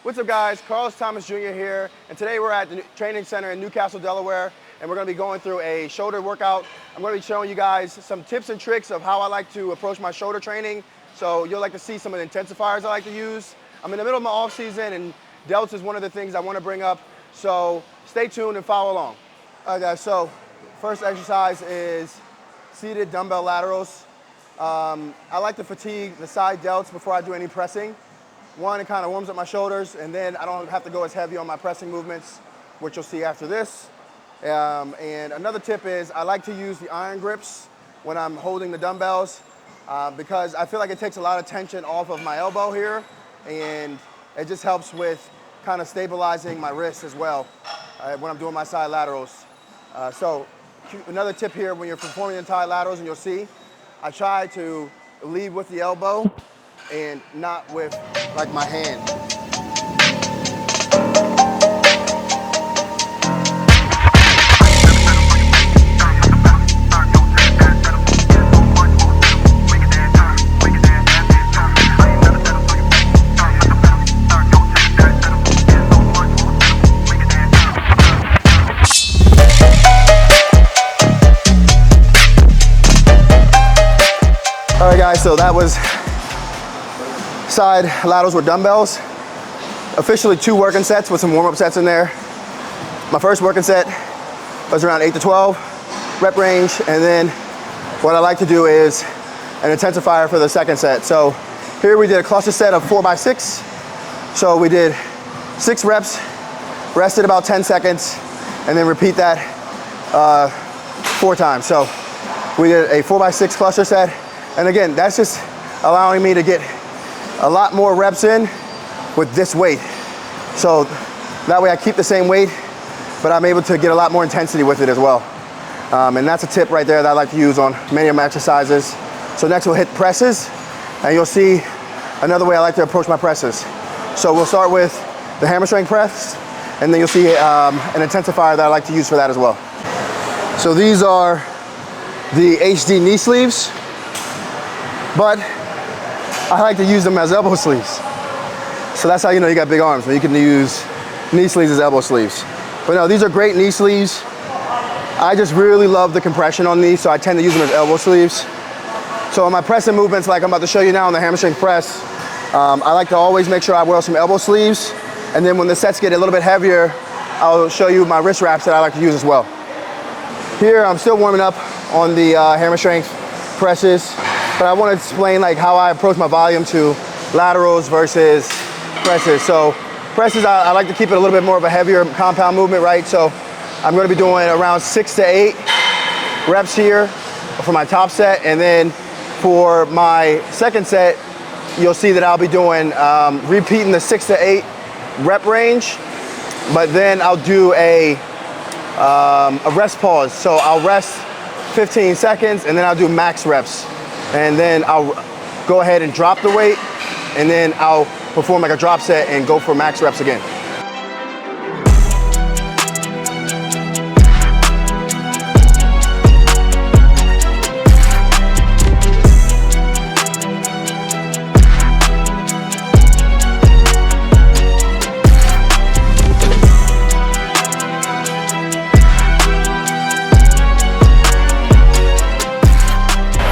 What's up guys, Carlos Thomas Jr. here, and today we're at the training center in Newcastle, Delaware, and we're going to be going through a shoulder workout. I'm going to be showing you guys some tips and tricks of how I like to approach my shoulder training, so you'll like to see some of the intensifiers I like to use. I'm in the middle of my off season, and Delts is one of the things I want to bring up, so stay tuned and follow along. All right guys, so first exercise is seated dumbbell laterals. I like to fatigue the side delts before I do any pressing. One, it kind of warms up my shoulders, and then I don't have to go as heavy on my pressing movements, which you'll see after this. And another tip is I like to use the iron grips when I'm holding the dumbbells because I feel like it takes a lot of tension off of my elbow here, and it just helps with kind of stabilizing my wrist as well when I'm doing my side laterals. So another tip here when you're performing the side laterals, and you'll see, I try to lead with the elbow and not with like my hand. All right guys, so that was side laterals with dumbbells. Officially 2 working sets with some warm-up sets in there. My first working set was around 8 to 12 rep range, and then what I like to do is an intensifier for the second set. So here we did a cluster set of 4x6. So we did 6 reps, rested about 10 seconds, and then repeat that 4 times. So we did a 4x6 cluster set, and again, that's just allowing me to get a lot more reps in with this weight. So that way I keep the same weight, but I'm able to get a lot more intensity with it as well. And that's a tip right there that I like to use on many of my exercises. So next we'll hit presses, and you'll see another way I like to approach my presses. So we'll start with the hammer strength press, and then you'll see an intensifier that I like to use for that as well. So these are the HD knee sleeves, but I like to use them as elbow sleeves. So that's how you know you got big arms, when you can use knee sleeves as elbow sleeves. But no, these are great knee sleeves. I just really love the compression on these, so I tend to use them as elbow sleeves. So on my pressing movements, like I'm about to show you now on the hammer strength press, I like to always make sure I wear some elbow sleeves. And then when the sets get a little bit heavier, I'll show you my wrist wraps that I like to use as well. Here, I'm still warming up on the hammer strength presses. But I want to explain like how I approach my volume to laterals versus presses. So presses, I like to keep it a little bit more of a heavier compound movement, right? So I'm going to be doing around 6 to 8 reps here for my top set. And then for my second set, you'll see that I'll be doing, repeating the 6 to 8 rep range, but then I'll do a rest pause. So I'll rest 15 seconds and then I'll do max reps. And then I'll go ahead and drop the weight, and then I'll perform like a drop set and go for max reps again.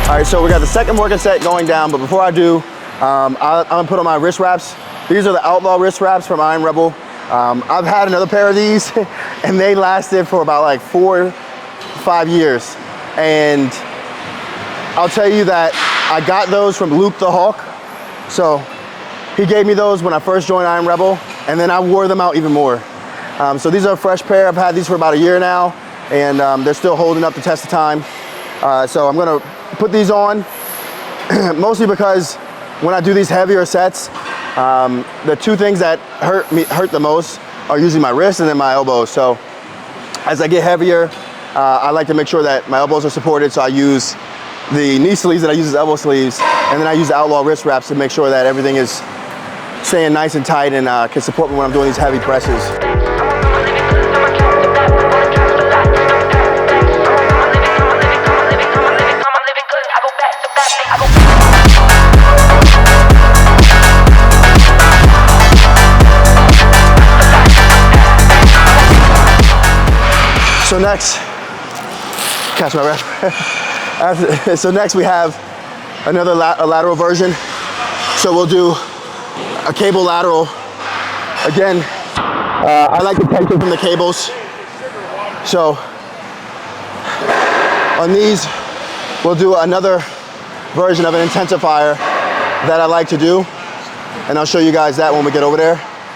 All right, so we got the second working set going down, but before I do, I'm gonna put on my wrist wraps. These are the Outlaw wrist wraps from Iron Rebel. I've had another pair of these, and they lasted for about like 4 or 5 years. And I'll tell you that I got those from Luke the Hawk. So he gave me those when I first joined Iron Rebel, and then I wore them out even more. So these are a fresh pair. I've had these for about a year now, and they're still holding up the test of time. So I'm gonna put these on, mostly because when I do these heavier sets, the 2 things that hurt the most are usually my wrists and then my elbows. So as I get heavier, I like to make sure that my elbows are supported, so I use the knee sleeves that I use as elbow sleeves, and then I use the Outlaw wrist wraps to make sure that everything is staying nice and tight and can support me when I'm doing these heavy presses. So next, catch my breath. So next we have another a lateral version. So we'll do a cable lateral. Again, I like the tension from the cables. So on these, we'll do another version of an intensifier that I like to do. And I'll show you guys that when we get over there.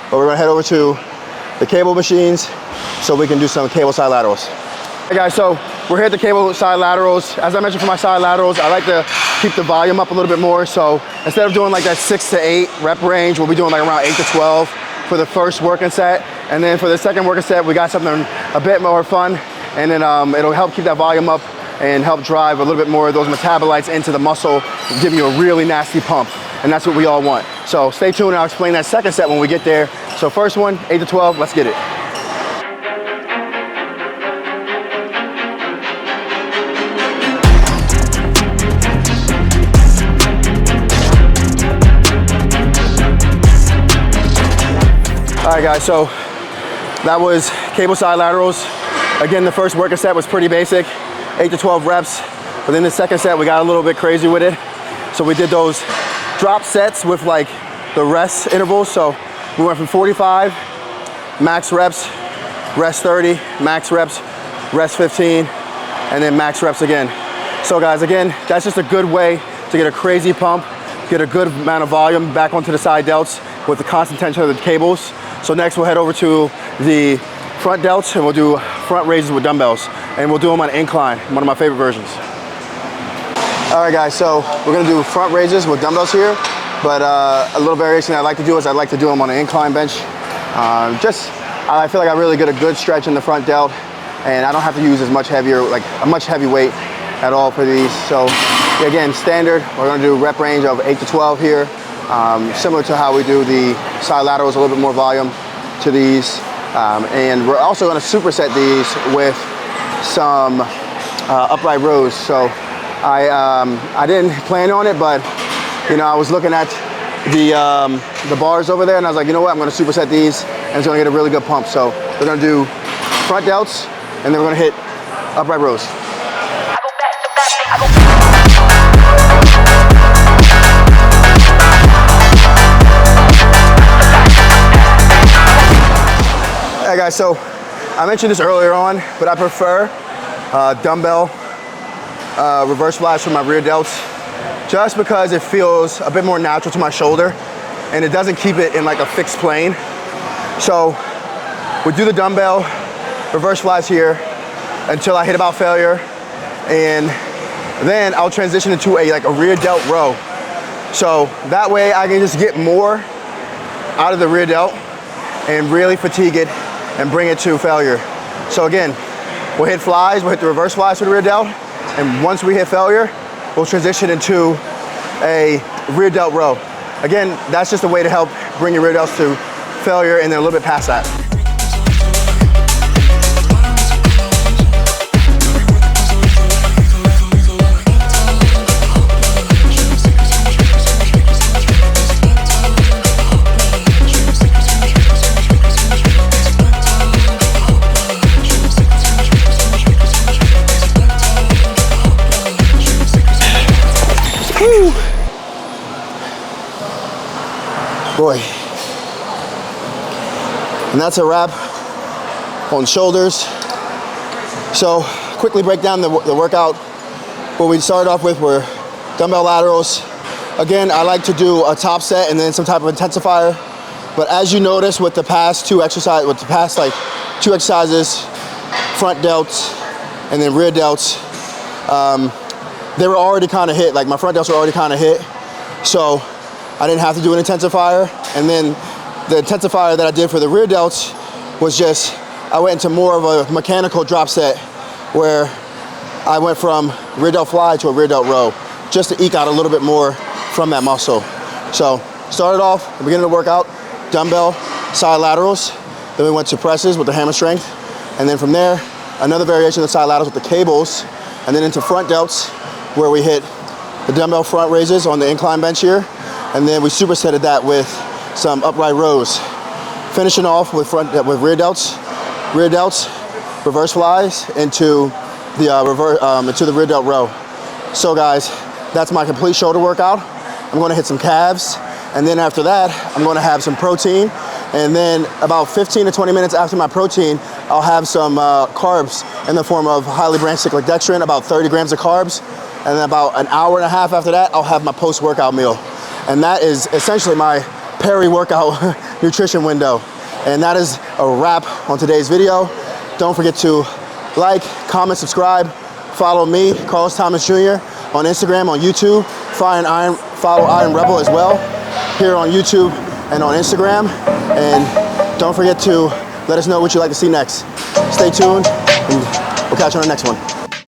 But we're gonna head over to the cable machines so we can do some cable side laterals. Hey guys, so we're here at the cable side laterals. As I mentioned for my side laterals, I like to keep the volume up a little bit more. So instead of doing like that 6 to 8 rep range, we'll be doing like around 8 to 12 for the first working set. And then for the second working set, we got something a bit more fun. And then it'll help keep that volume up and help drive a little bit more of those metabolites into the muscle, give you a really nasty pump. And that's what we all want. So stay tuned, I'll explain that second set when we get there. So first one, 8 to 12, let's get it. All right guys, so that was cable side laterals. Again, the first working set was pretty basic, 8 to 12 reps. But then the second set, we got a little bit crazy with it. So we did those drop sets with like the rest intervals. So we went from 45, max reps, rest 30, max reps, rest 15, and then max reps again. So guys, again, that's just a good way to get a crazy pump, get a good amount of volume back onto the side delts with the constant tension of the cables. So next we'll head over to the front delts and we'll do front raises with dumbbells. And we'll do them on incline, one of my favorite versions. All right guys, so we're gonna do front raises with dumbbells here, but a little variation I like to do is I like to do them on an incline bench. I feel like I really get a good stretch in the front delt and I don't have to use as much heavier, like a much heavy weight at all for these. So again, standard, we're gonna do rep range of 8 to 12 here. Similar to how we do the side laterals, a little bit more volume to these. And we're also gonna superset these with some upright rows. So I didn't plan on it, but you know, I was looking at the bars over there and I was like, you know what, I'm gonna superset these and it's gonna get a really good pump. So we're gonna do front delts and then we're gonna hit upright rows. Hey guys, so I mentioned this earlier on, but I prefer dumbbell reverse flies for my rear delts just because it feels a bit more natural to my shoulder and it doesn't keep it in like a fixed plane. So we do the dumbbell reverse flies here until I hit about failure, and then I'll transition into a rear delt row. So that way I can just get more out of the rear delt and really fatigue it and bring it to failure. So again, we'll hit flies, we'll hit the reverse flies for the rear delt, and once we hit failure, we'll transition into a rear delt row. Again, that's just a way to help bring your rear delts to failure and then a little bit past that. Boy. And that's a wrap on shoulders. So quickly break down the workout. What we started off with were dumbbell laterals. Again, I like to do a top set and then some type of intensifier. But as you notice with the past two exercises, front delts and then rear delts, they were already kind of hit. Like my front delts were already kind of hit. So I didn't have to do an intensifier. And then the intensifier that I did for the rear delts was just, I went into more of a mechanical drop set where I went from rear delt fly to a rear delt row just to eke out a little bit more from that muscle. So started off, the beginning of the workout, dumbbell side laterals. Then we went to presses with the hammer strength. And then from there, another variation of the side laterals with the cables. And then into front delts where we hit the dumbbell front raises on the incline bench here. And then we supersetted that with some upright rows. Finishing off with rear delts, reverse flies into the rear delt row. So guys, that's my complete shoulder workout. I'm gonna hit some calves, and then after that, I'm gonna have some protein, and then about 15 to 20 minutes after my protein, I'll have some carbs in the form of highly branched cyclic dextrin, about 30 grams of carbs, and then about an hour and a half after that, I'll have my post-workout meal. And that is essentially my peri-workout nutrition window. And that is a wrap on today's video. Don't forget to like, comment, subscribe, follow me, Carlos Thomas Jr. on Instagram, on YouTube, follow Iron Rebel as well, here on YouTube and on Instagram. And don't forget to let us know what you'd like to see next. Stay tuned, and we'll catch you on the next one.